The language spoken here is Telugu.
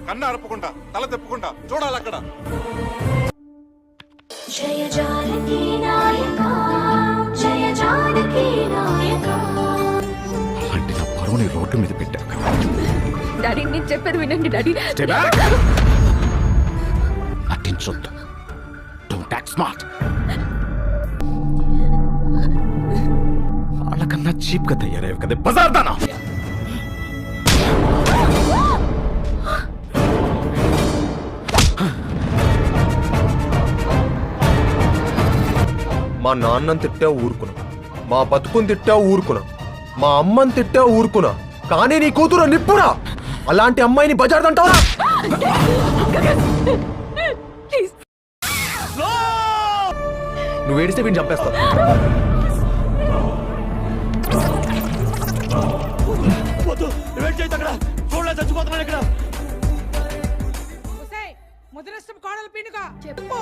కన్ను అరపకుండా తల తిప్పకుండా చూడాలి అక్కడ. జయ జానకి నాయకా జయ జానకి నాయకా. అలాంటి నా పరువుని రోడ్డు మీద పెట్టాక డాడీ నేను చెప్పేది వినండి డాడీ. నటించొద్దు. Don't act smart. వాళ్ళకన్నా చీప్ గా తయారయ్యావు కదా బజార్ దానా. మా నాన్నని తిట్టా ఊరుకున్నా, మా బతుకుని తిట్టా ఊరుకున్నా, మా అమ్మని తిట్టా ఊరుకున్నా, కానీ నీ కూతురు నిప్పురా. అలాంటి అమ్మాయిని బజార్దంటావా? నువ్వు ఏడిస్తే వీడిని చంపేస్తా. ముద్రష్టం కోడలు పిండుగా చెప్పు.